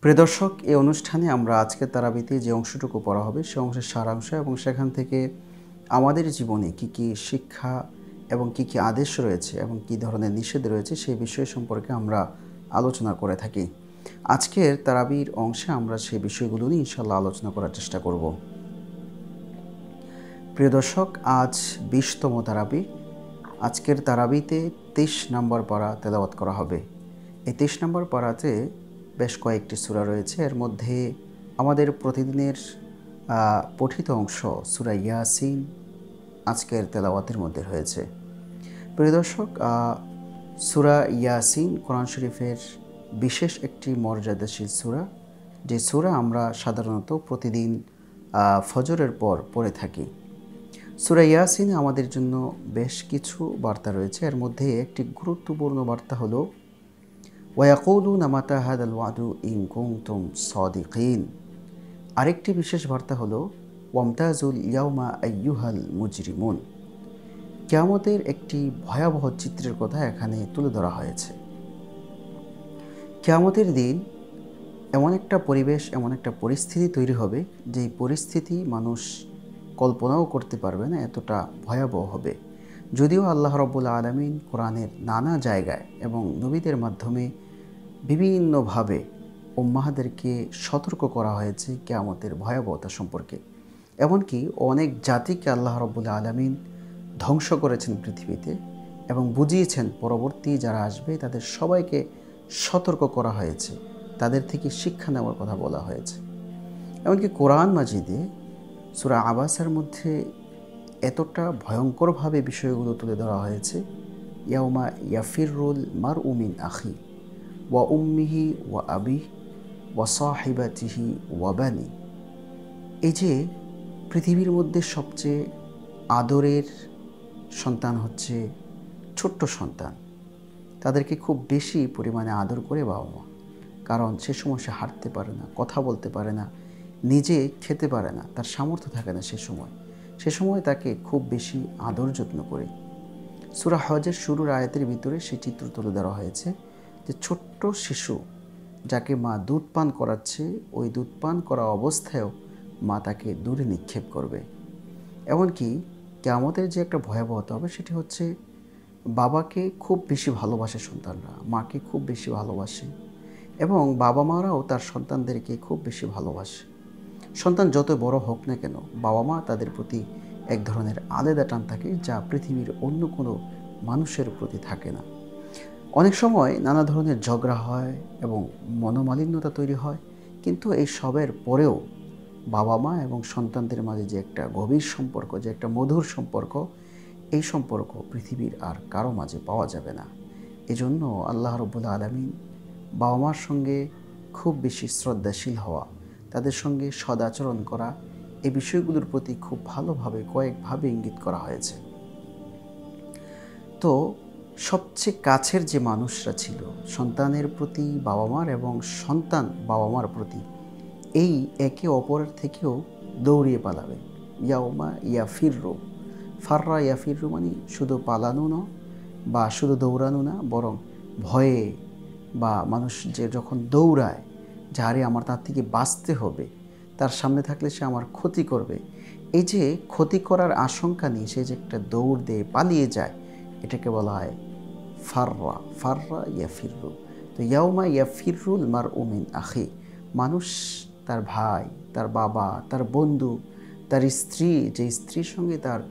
প্রিয় দর্শক, এই অনুষ্ঠানে আমরা আজকের তারাবিতে যে অংশটুকু পড়া হবে সে অংশের সারাংশ এবং সেখান থেকে আমাদের জীবনে কি কি শিক্ষা এবং কি কি আদেশ রয়েছে এবং কি ধরনের নিষেধ রয়েছে সেই বিষয় সম্পর্কে আমরা আলোচনা করে থাকি। আজকের তারাবির অংশে আমরা সেই বিষয়গুলো নিয়ে ইনশাআল্লাহ আলোচনা করার চেষ্টা করব। প্রিয় দর্শক, আজ 20তম তারাবি। আজকের তারাবিতে 23 নম্বর পারা তেলাওয়াত করা হবে। এই 23 নম্বর পারাতে বেশ কয়েকটি সূরা রয়েছে। এর মধ্যে আমাদের প্রতিদিনের পঠিত অংশ সূরা ইয়াসিন আজকের তেলাওয়াতের মধ্যে রয়েছে। প্রিয় দর্শক, সূরা ইয়াসিন কোরআন শরীফের বিশেষ একটি মর্যাদাশীল সূরা, যে সূরা আমরা সাধারণত প্রতিদিন ফজরের পর পড়ে থাকি। সূরা ইয়াসিনে আমাদের জন্য বেশ কিছু বার্তা রয়েছে। এর মধ্যে একটি গুরুত্বপূর্ণ বার্তা হলো ওয়ায়াকুলুনা মাতা হাদাল ওয়াদু ইন কুনতুম সাদিকিন। আরেকটি বিশেষ বার্তা হলো ওয়ামতাজুল ইয়াউমা আইয়ুহাল মুজরিমুন। কিয়ামতের একটি ভয়াবহ চিত্রের কথা এখানে তুলে ধরা হয়েছে। কিয়ামতের দিন এমন একটা পরিবেশ, এমন একটা পরিস্থিতি তৈরি হবে, যেই পরিস্থিতি মানুষ কল্পনাও করতে পারবে না, এতটা ভয়াবহ হবে। যদিও আল্লাহ রাব্বুল আলামিন কোরআনের নানা জায়গায় এবং নবীদের মাধ্যমে বিভিন্নভাবে উম্মাহদেরকে সতর্ক করা হয়েছে কিয়ামতের ভয়াবহতা সম্পর্কে। এমনকি অনেক জাতিকে আল্লাহ রাব্বুল আলামিন ধ্বংস করেছেন পৃথিবীতে এবং বুঝিয়েছেন পরবর্তী যারা আসবে তাদের সবাইকে সতর্ক করা হয়েছে, তাদের থেকে শিক্ষা নেওয়ার কথা বলা হয়েছে। এমনকি কোরআন মাজিদে সূরা আবাসের মধ্যে এতটা ভয়ঙ্করভাবে বিষয়গুলো তুলে ধরা হয়েছে, ইয়াউমা ইয়াফিরুল মারউ মিন আখি ওয়া উম্মিহি ওয়া আবিহি ওয়া সাহিবাতিহি ওয়া বানি। এই যে পৃথিবীর মধ্যে সবচেয়ে আদরের সন্তান হচ্ছে ছোট্ট সন্তান, তাদেরকে খুব বেশি পরিমাণে আদর করে বাবা মা, কারণ সে সময় সে হাঁটতে পারে না, কথা বলতে পারে না, নিজে খেতে পারে না, তার সামর্থ্য থাকে না সে সময় তাকে খুব বেশি আদর যত্ন করে। সূরা হজের শুরুর আয়াতের ভিতরে সেই চিত্র তুলে ধরা হয়েছে যে ছোট্ট শিশু যাকে মা দুধ পান করাচ্ছে, ওই দুধ পান করা অবস্থায়ও মা তাকে দূরে নিক্ষেপ করবে। এমনকি কিয়ামতের যে একটা ভয়াবহতা হবে সেটি হচ্ছে বাবাকে খুব বেশি ভালোবাসে সন্তানরা, মাকে খুব বেশি ভালোবাসে এবং বাবা মারাও তার সন্তানদেরকে খুব বেশি ভালোবাসে। সন্তান যত বড় হোক না কেন, বাবা মা তাদের প্রতি এক ধরনের আলাদা টান থাকে, যা পৃথিবীর অন্য কোনো মানুষের প্রতি থাকে না। অনেক সময় নানা ধরনের ঝগড়া হয় এবং মনোমালিন্যতা তৈরি হয়, কিন্তু এই সবের পরেও বাবা মা এবং সন্তানদের মাঝে যে একটা গভীর সম্পর্ক, যে একটা মধুর সম্পর্ক, এই সম্পর্ক পৃথিবীর আর কারো মাঝে পাওয়া যাবে না। এজন্য আল্লাহ রাব্বুল আলামিন বাবা মার সঙ্গে খুব বেশি শ্রদ্ধাশীল হওয়া, তাদের সঙ্গে সদাচরণ করা, এই বিষয়গুলোর প্রতি খুব ভালোভাবে কয়েকভাবে ইঙ্গিত করা হয়েছে। তো সবচেয়ে কাছের যে মানুষরা ছিল সন্তানের প্রতি বাবা মার এবং সন্তান বাবা মার প্রতি, এই একে অপরের থেকেও দৌড়িয়ে পালাবে। ইয়াউমা ইয়াফিররু, ফাররা ইয়াফিররু মানে শুধু পালানো না বা শুধু দৌড়ানো না, বরং ভয়ে বা মানুষ যে যখন দৌড়ায় যে আরে আমার তার থেকে বাঁচতে হবে, তার সামনে থাকলে সে আমার ক্ষতি করবে, এই যে ক্ষতি করার আশঙ্কা নিয়ে সে যে একটা দৌড় দিয়ে পালিয়ে যায়, এটাকে বলা হয় ফাররা, ফাররা ইয়াফিররু। তো ইয়াউমা ইয়াফিরুল মারউ মিন আখি, মানুষ তার ভাই, তার বাবা, তার বন্ধু, তার স্ত্রী, যে স্ত্রীর সঙ্গে তার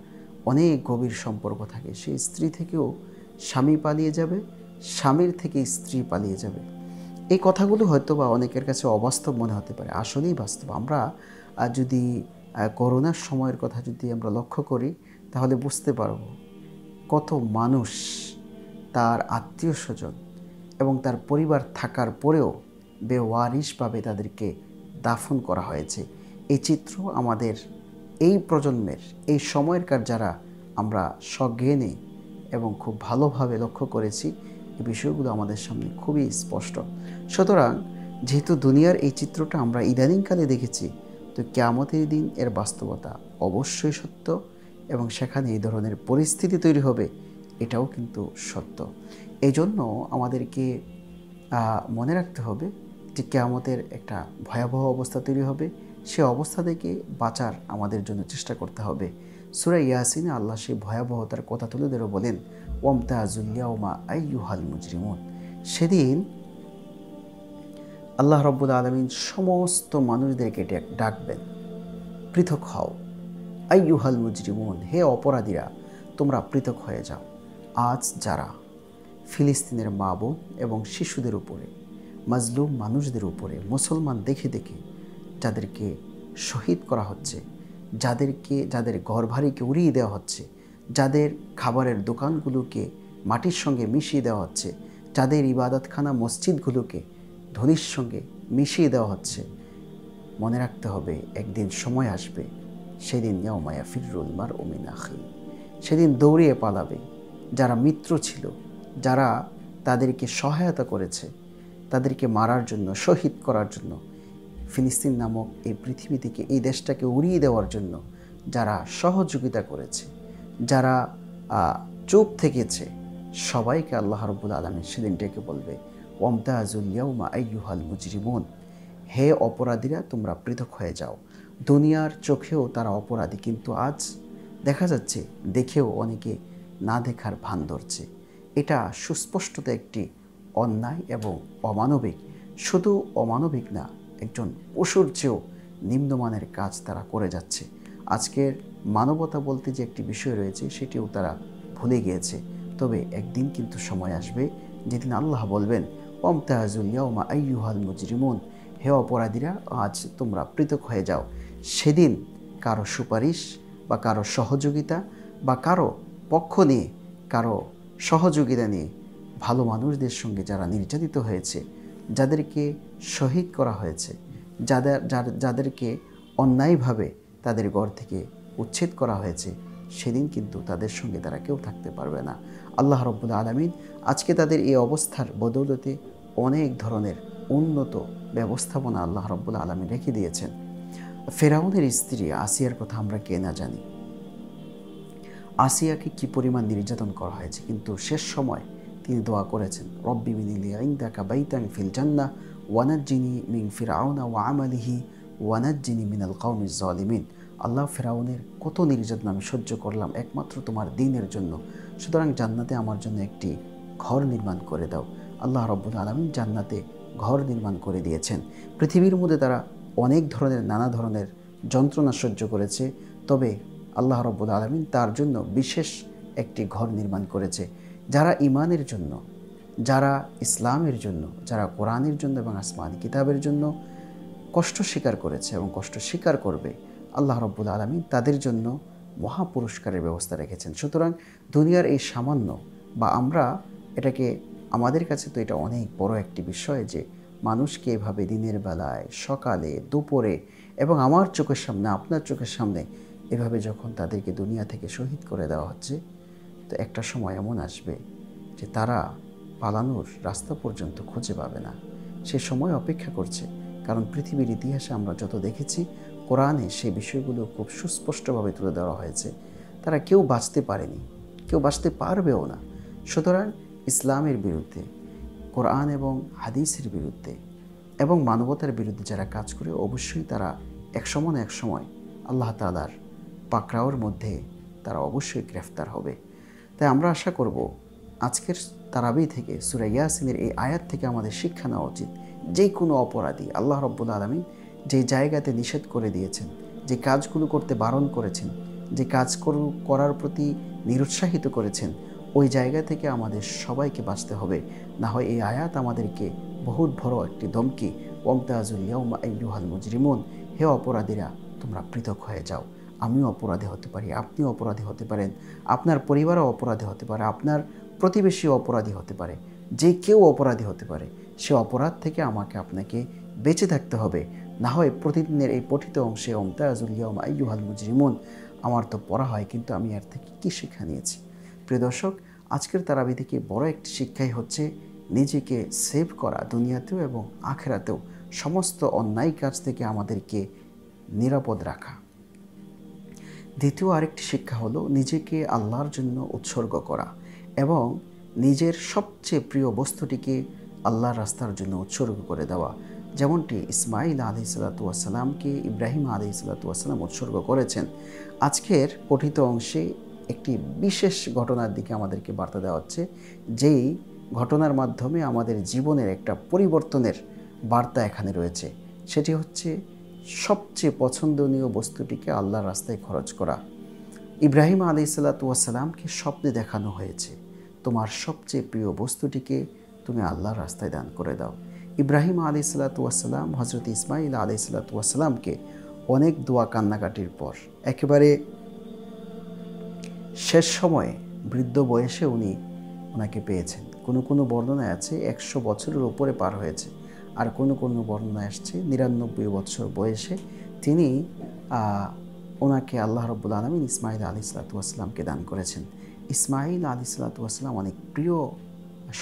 অনেক গভীর সম্পর্ক থাকে, সেই স্ত্রী থেকেও স্বামী পালিয়ে যাবে, স্বামীর থেকে স্ত্রী পালিয়ে যাবে। এই কথাগুলো হয়তো বা অনেকের কাছে অবাস্তব মনে হতে পারে, আসলেই বাস্তব। আমরা যদি করোনার সময়ের কথা যদি আমরা লক্ষ্য করি তাহলে বুঝতে পারব কত মানুষ তার আত্মীয় স্বজন এবং তার পরিবার থাকার পরেও বেওয়ারিশভাবে তাদেরকে দাফন করা হয়েছে। এই চিত্র আমাদের এই প্রজন্মের, এই সময়কার যারা আমরা সজ্ঞানে এবং খুব ভালোভাবে লক্ষ্য করেছি, এই বিষয়গুলো আমাদের সামনে খুবই স্পষ্ট। সুতরাং যেহেতু দুনিয়ার এই চিত্রটা আমরা ইদানিংকালে দেখেছি, তো কিয়ামতের দিন এর বাস্তবতা অবশ্যই সত্য এবং সেখানে এই ধরনের পরিস্থিতি তৈরি হবে, এটাও কিন্তু সত্য। এই জন্য আমাদেরকে মনে রাখতে হবে যে কিয়ামতের একটা ভয়াবহ অবস্থা তৈরি হবে, সে অবস্থা থেকে বাঁচার আমাদের জন্য চেষ্টা করতে হবে। সূরা ইয়াসিনে আল্লাহ সেই ভয়াবহতার কথা তুলে ধরে বলেন, ওয়ামতাজুল ইয়াওমা আইয়ুহাল মুজরিমুন। সেদিন আল্লাহ রাব্বুল আলামিন সমস্ত মানুষদেরকে ডাকবেন, পৃথক হও। আইয়ুহাল মুজরিমুন, হে অপরাধীরা, তোমরা পৃথক হয়ে যাও। আজ যারা ফিলিস্তিনের মা বোন এবং শিশুদের উপরে, মাজলুম মানুষদের উপরে, মুসলমান দেখে দেখে যাদেরকে শহীদ করা হচ্ছে, যাদের ঘরবাড়িকে উড়িয়ে দেওয়া হচ্ছে, যাদের খাবারের দোকানগুলোকে মাটির সঙ্গে মিশিয়ে দেওয়া হচ্ছে, যাদের ইবাদতখানা মসজিদগুলোকে ধুলির সঙ্গে মিশিয়ে দেওয়া হচ্ছে, মনে রাখতে হবে একদিন সময় আসবে, সেদিন ইয়াউমা ইয়াফিরুল মারউ মিন আখিহি, সেদিন দৌড়িয়ে পালাবে যারা মিত্র ছিল, যারা তাদেরকে সহায়তা করেছে, তাদেরকে মারার জন্য, শহীদ করার জন্য, ফিলিস্তিন নামক এই পৃথিবী থেকে, এই দেশটাকে উড়িয়ে দেওয়ার জন্য যারা সহযোগিতা করেছে, যারা চুপ থেকেছে, সবাইকে আল্লাহ রাব্বুল আলামিন সেদিন ডেকে বলবে, ওয়ামতাজুল ইয়াউমা আইয়ুহাল মুজরিমুন, হে অপরাধীরা, তোমরা পৃথক হয়ে যাও। দুনিয়ার চোখেও তারা অপরাধী, কিন্তু আজ দেখা যাচ্ছে দেখেও অনেকে না দেখার ভান ধরছে। এটা সুস্পষ্টত একটি অন্যায় এবং অমানবিক। শুধু অমানবিক না, একজন পশুর চেয়েও নিম্নমানের কাজ তারা করে যাচ্ছে। আজকের মানবতা বলতে যে একটি বিষয় রয়েছে, সেটিও তারা ভুলে গিয়েছে। তবে একদিন কিন্তু সময় আসবে যেদিন আল্লাহ বলবেন, ওয়ামতাজুল ইয়াউমা আইয়ুহাল মুজরিমুন, হে অপরাধীরা, আজ তোমরা পৃথক হয়ে যাও। সেদিন কারো সুপারিশ বা কারো সহযোগিতা বা কারো পক্ষ নিয়ে, কারো সহযোগিতা নিয়ে ভালো মানুষদের সঙ্গে যারা নির্যাতিত হয়েছে, যাদেরকে শহীদ করা হয়েছে, যাদেরকে অন্যায়ভাবে তাদের ঘর থেকে উচ্ছেদ করা হয়েছে, সেদিন কিন্তু তাদের সঙ্গে তারা কেউ থাকতে পারবে না। আল্লাহ রাব্বুল আলামিন আজকে তাদের এই অবস্থার বদৌলতে অনেক ধরনের উন্নত ব্যবস্থাপনা আল্লাহ রাব্বুল আলামিন রেখে দিয়েছেন। ফেরাউনের স্ত্রী আসিয়ার কথা আমরা কে না জানি। আসিয়াকে কি পরিমাণ নির্যাতন করা হয়েছে, কিন্তু শেষ সময় তিনি দোয়া করেছেন, রব্বি বিনিলি ইনদাকা বাইতান ফিল জান্নাহ ওয়ানাজ্জিনি মিন ফিরআউনা ওয়া আমালিহি ওয়ানাজ্জিনি মিনাল কওমিজ জালিমিন। আল্লাহ, ফেরাউনের কত নির্যাতন আমি সহ্য করলাম একমাত্র তোমার দ্বীনের জন্য, সুতরাং জান্নাতে আমার জন্য একটি ঘর নির্মাণ করে দাও। আল্লাহ রাব্বুল আলামিন জান্নাতে ঘর নির্মাণ করে দিয়েছেন। পৃথিবীর মধ্যে তারা অনেক ধরনের নানা ধরনের যন্ত্রণা সহ্য করেছে, তবে আল্লাহ রাব্বুল আলামিন তার জন্য বিশেষ একটি ঘর নির্মাণ করেছে। যারা ঈমানের জন্য, যারা ইসলামের জন্য, যারা কোরআনের জন্য এবং আসমানি কিতাবের জন্য কষ্ট স্বীকার করেছে এবং কষ্ট স্বীকার করবে, আল্লাহ রাব্বুল আলামিন তাদের জন্য মহা পুরস্কারের ব্যবস্থা রেখেছেন। সুতরাং দুনিয়ার এই সামান্য, বা আমরা এটাকে, আমাদের কাছে তো এটা অনেক বড় একটি বিষয় যে মানুষকে এভাবে দিনের বেলায়, সকালে, দুপুরে এবং আমার চোখের সামনে, আপনার চোখের সামনে এভাবে যখন তাদেরকে দুনিয়া থেকে শহীদ করে দেওয়া হচ্ছে, তো একটা সময় এমন আসবে যে তারা পালানোর রাস্তা পর্যন্ত খুঁজে পাবে না। সে সময় অপেক্ষা করছে। কারণ পৃথিবীর ইতিহাসে আমরা যত দেখেছি, কোরআনে সেই বিষয়গুলো খুব সুস্পষ্টভাবে তুলে ধরা হয়েছে। তারা কেউ বাঁচতে পারেনি, কেউ বাঁচতে পারবেও না। সুতরাং ইসলামের বিরুদ্ধে, কোরআন এবং হাদিসের বিরুদ্ধে এবং মানবতার বিরুদ্ধে যারা কাজ করে, অবশ্যই তারা একসময় না একসময় আল্লাহ তাআলার পাকড়াওর মধ্যে তারা অবশ্যই গ্রেফতার হবে। তাই আমরা আশা করব আজকের তারাবি থেকে, সূরা ইয়াসিনের এই আয়াত থেকে আমাদের শিক্ষা নেওয়া উচিত। যে কোনো অপরাধী আল্লাহ রাব্বুল আলামিন যে জায়গাতে নিষেধ করে দিয়েছেন, যে কাজগুলো করতে বারণ করেছেন, যে কাজ করার প্রতি নিরুৎসাহিত করেছেন, ওই জায়গা থেকে আমাদের সবাইকে বাঁচতে হবে। না হয় এই আয়াত আমাদেরকে বহুত বড় একটি ধমকি, ওয়ামতাজুল ইয়াউমা আইয়ুহাল মুজরিমুন, হে অপরাধীরা, তোমরা পৃথক হয়ে যাও। আমিও অপরাধী হতে পারি, আপনিও অপরাধী হতে পারেন, আপনার পরিবারও অপরাধী হতে পারে, আপনার প্রতিবেশীও অপরাধী হতে পারে, যে কেউ অপরাধী হতে পারে। সে অপরাধ থেকে আমাকে আপনাকে বেঁচে থাকতে হবে। না হয় প্রতিদিনের এই পঠিত অংশে ওয়ামতাজুল ইয়াউমা আইয়ুহাল মুজরিমুন আমার তো পড়া হয়, কিন্তু আমি এর থেকে কী শিক্ষা নিয়েছি? প্রিয় দর্শক, আজকের তারাবি থেকে বড় একটি শিক্ষাই হচ্ছে নিজেকে সেভ করা, দুনিয়াতেও এবং আখেরাতেও সমস্ত অন্যায় কাজ থেকে আমাদেরকে নিরাপদ রাখা। দ্বিতীয় আরেকটি শিক্ষা হলো নিজেকে আল্লাহর জন্য উৎসর্গ করা এবং নিজের সবচেয়ে প্রিয় বস্তুটিকে আল্লাহর রাস্তার জন্য উৎসর্গ করে দেওয়া। যেমনটি ইসমাইল আলাইহিসসালামকে ইব্রাহিম আলাইহিসসালাম উৎসর্গ করেছেন। আজকের পঠিত অংশে একটি বিশেষ ঘটনার দিকে আমাদেরকে বার্তা দেওয়া হচ্ছে, যেই ঘটনার মাধ্যমে আমাদের জীবনের একটা পরিবর্তনের বার্তা এখানে রয়েছে। সেটি হচ্ছে সবচেয়ে পছন্দনীয় বস্তুটিকে আল্লাহর রাস্তায় খরচ করা। ইব্রাহিম আলাইহিসসালামকে স্বপ্নে দেখানো হয়েছে, তোমার সবচেয়ে প্রিয় বস্তুটিকে তুমি আল্লাহর রাস্তায় দান করে দাও। ইব্রাহিম আলাইহিসসালাম হজরত ইসমাইল আলাইহিসসালামকে অনেক দোয়া কান্নাকাটির পর একেবারে শেষ সময়ে বৃদ্ধ বয়সে ওনাকে পেয়েছেন। কোনো কোনো বর্ণনায় আছে 100 বছরের উপরে পার হয়েছে, আর কোনো কোনো বর্ণনায় আসছে 99 বছর বয়সে তিনি ওনাকে আল্লাহ রাব্বুল আলামিন ইসমাইল আলাইহিসসালামকে দান করেছেন। ইসমাইল আলাইহিসসালাম অনেক প্রিয়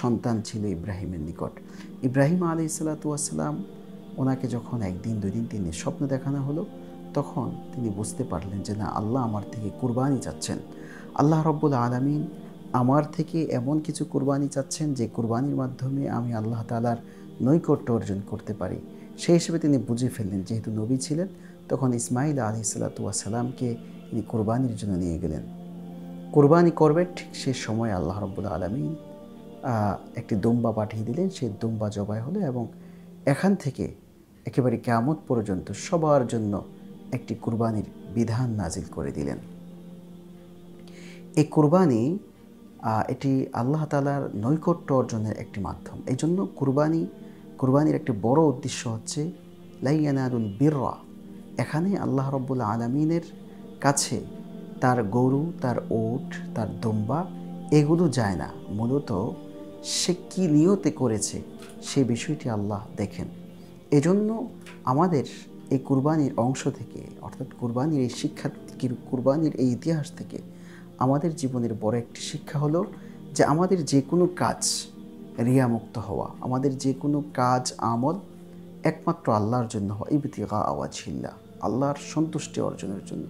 সন্তান ছিল ইব্রাহিমের নিকট। ইব্রাহিম আলাইহিসসালাম ওনাকে যখন 1 দিন 2 দিন 3 দিন স্বপ্ন দেখানো হলো, তখন তিনি বুঝতে পারলেন যে না, আল্লাহ আমার থেকে কুরবানি চাচ্ছেন। আল্লাহ রাব্বুল আলামিন আমার থেকে এমন কিছু কুরবানি চাচ্ছেন যে কুরবানির মাধ্যমে আমি আল্লাহ তাআলার নৈকট্য অর্জন করতে পারি। সেই হিসেবে তিনি বুঝে ফেললেন, যেহেতু নবী ছিলেন, তখন ইসমাইল আলাইহিসসালামকে তিনি কুরবানির জন্য নিয়ে গেলেন। কুরবানি করবেন, ঠিক সে সময় আল্লাহ রাব্বুল আলামিন একটি দুম্বা পাঠিয়ে দিলেন। সেই দুম্বা জবাই হলো এবং এখান থেকে একেবারে কিয়ামত পর্যন্ত সবার জন্য একটি কুরবানির বিধান নাজিল করে দিলেন। এই কুরবানি এটি আল্লাহ তাআলার নৈকট্য অর্জনের একটি মাধ্যম। এই জন্য কুরবানির একটি বড় উদ্দেশ্য হচ্ছে লা ইয়ানালুল বিররা। এখানে আল্লাহ রাব্বুল আলামিনের কাছে তার গরু, তার উট, তার দুম্বা এগুলো যায় না। মূলত সে কী নিয়তে করেছে সে বিষয়টি আল্লাহ দেখেন। এজন্য আমাদের এই কুরবানির অংশ থেকে, অর্থাৎ কুরবানির এই শিক্ষা, কুরবানির এই ইতিহাস থেকে আমাদের জীবনের বড় একটি শিক্ষা হলো যে আমাদের যে কোনো কাজ রিয়ামুক্ত হওয়া, আমাদের যে কোনো কাজ আমল একমাত্র আল্লাহর জন্য হয়, ইবতিগা ওয়াজহিল্লাহ, আল্লাহর সন্তুষ্টি অর্জনের জন্য।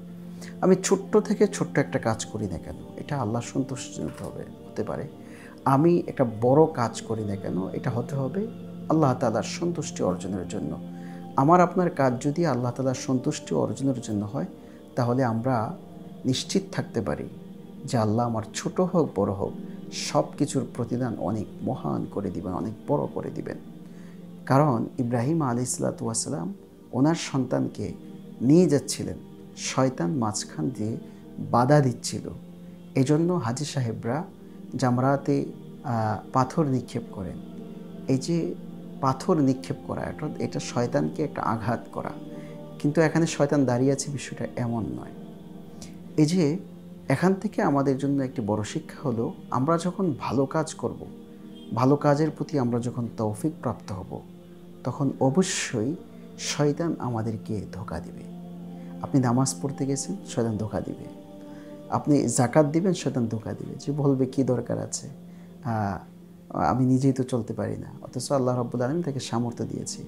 আমি ছোট্ট থেকে ছোট্ট একটা কাজ করি না কেন, এটা আল্লাহর সন্তুষ্টি হতে পারে। আমি একটা বড় কাজ করি না কেন, এটা হতে হবে আল্লাহ তাআলার সন্তুষ্টি অর্জনের জন্য। আমার আপনার কাজ যদি আল্লাহ তাআলার সন্তুষ্টি অর্জনের জন্য হয়, তাহলে আমরা নিশ্চিত থাকতে পারি যে আল্লাহ আমার ছোট হোক বড় হোক সব কিছুর প্রতিদান অনেক মহান করে দিবেন, অনেক বড় করে দিবেন। কারণ ইব্রাহিম আলাইহিসসালাম ওনার সন্তানকে নিয়ে যাচ্ছিলেন, শয়তান মাঝখান দিয়ে বাধা দিচ্ছিল। এজন্য হাজী সাহেবরা জামরাতে পাথর নিক্ষেপ করেন। এই যে পাথর নিক্ষেপ করা, এটা শয়তানকে একটা আঘাত করা, কিন্তু এখানে শয়তান দাঁড়িয়ে আছে, বিষয়টা এমন নয়। এই যে এখান থেকে আমাদের জন্য একটি বড় শিক্ষা হলো, আমরা যখন ভালো কাজ করব, ভালো কাজের প্রতি আমরা যখন তৌফিক প্রাপ্ত হব, তখন অবশ্যই শয়তান আমাদেরকে ধোঁকা দিবে। আপনি নামাজ পড়তে গেছেন, শয়তান ধোঁকা দিবে। আপনি যাকাত দিবেন, শয়তান ধোঁকা দিবে, যে বলবে কি দরকার আছে, আমি নিজেই তো চলতে পারি না, অথচ আল্লাহ রাব্বুল আলামিন তাকে সামর্থ্য দিয়েছে।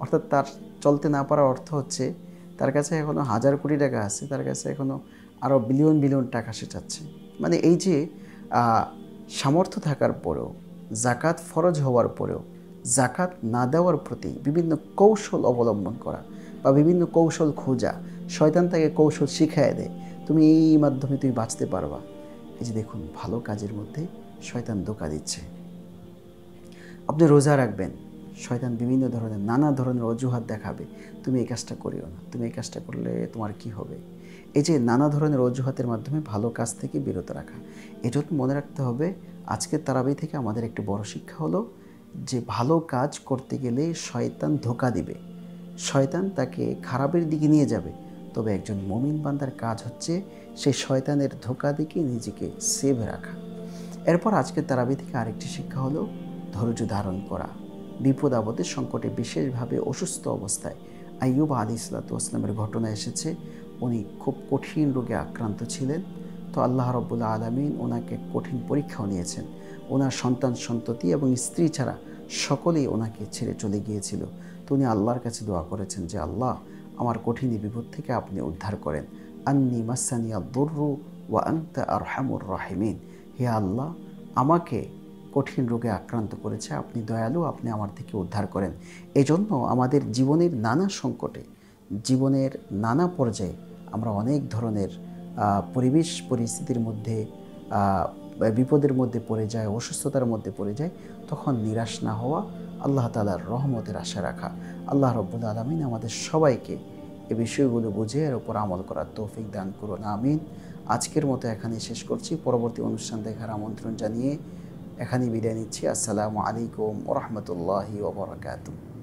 অর্থাৎ তার চলতে না পারার অর্থ হচ্ছে তার কাছে এখনও 1000 কোটি টাকা আছে, তার কাছে এখনও আরও বিলিয়ন বিলিয়ন টাকা সে চাচ্ছে। মানে এই যে সামর্থ্য থাকার পরেও, যাকাত ফরজ হওয়ার পরেও যাকাত না দেওয়ার প্রতি বিভিন্ন কৌশল অবলম্বন করা বা বিভিন্ন কৌশল খোঁজা, শয়তান তাকে কৌশল শিখায় দেয়, তুমি এই মাধ্যমে তুমি বাঁচতে পারবা। এই যে দেখুন, ভালো কাজের মধ্যে শয়তান ধোঁকা দিচ্ছে। আপনি রোজা রাখবেন, শয়তান বিভিন্ন ধরনের নানা ধরনের অজুহাত দেখাবে, তুমি এই কাজটা করিও না, তুমি এই কাজটা করলে তোমার কি হবে। এই যে নানা ধরনের অজুহাতের মাধ্যমে ভালো কাজ থেকে বিরত রাখা। এজন্য মনে রাখতে হবে, আজকের তারাবি থেকে আমাদের একটি বড় শিক্ষা হলো যে ভালো কাজ করতে গেলে শয়তান ধোঁকা দিবে, শয়তান তাকে খারাপের দিকে নিয়ে যাবে। তবে একজন মুমিন বান্দার কাজ হচ্ছে সেই শয়তানের ধোঁকা দিকে নিজেকে সেভ রাখা। এরপর আজকের তারাবি থেকে আরেকটি শিক্ষা হলো ধৈর্য ধারণ করা। বিপদ আপদের সংকটে, বিশেষভাবে অসুস্থ অবস্থায় আইয়ুব আলাইহিসসালামের ঘটনা এসেছে। উনি খুব কঠিন রোগে আক্রান্ত ছিলেন। তো আল্লাহ রাব্বুল আলামিন ওনাকে কঠিন পরীক্ষাও নিয়েছেন। ওনার সন্তান সন্ততি এবং স্ত্রী ছাড়া সকলেই ওনাকে ছেড়ে চলে গিয়েছিল। তো উনি আল্লাহর কাছে দোয়া করেছেন যে আল্লাহ, আমার কঠিন বিপদ থেকে আপনি উদ্ধার করেন। আন্নি মাসানিয়া দুররু ওয়া আনতা আরহামুর রাহিমিন। হে আল্লাহ, আমাকে কঠিন রোগে আক্রান্ত করেছে, আপনি দয়ালু, আপনি আমার থেকে উদ্ধার করেন। এজন্য আমাদের জীবনের নানা সংকটে, জীবনের নানা পর্যায়ে আমরা অনেক ধরনের পরিবেশ পরিস্থিতির মধ্যে বিপদের মধ্যে পড়ে যায়, অসুস্থতার মধ্যে পড়ে যায়, তখন নিরাশ না হওয়া, আল্লাহ তাআলার রহমতের আশা রাখা। আল্লাহ রাব্বুল আলামিন আমাদের সবাইকে এই বিষয়গুলো বুঝে এর উপর আমল করার তৌফিক দান করুন, আমিন। আজকের মতো এখানেই শেষ করছি। পরবর্তী অনুষ্ঠান দেখার আমন্ত্রণ জানিয়ে এখানেই বিদায় নিচ্ছি। আসসালামু আলাইকুম ওয়া রাহমাতুল্লাহি ওয়া বারাকাতুহু।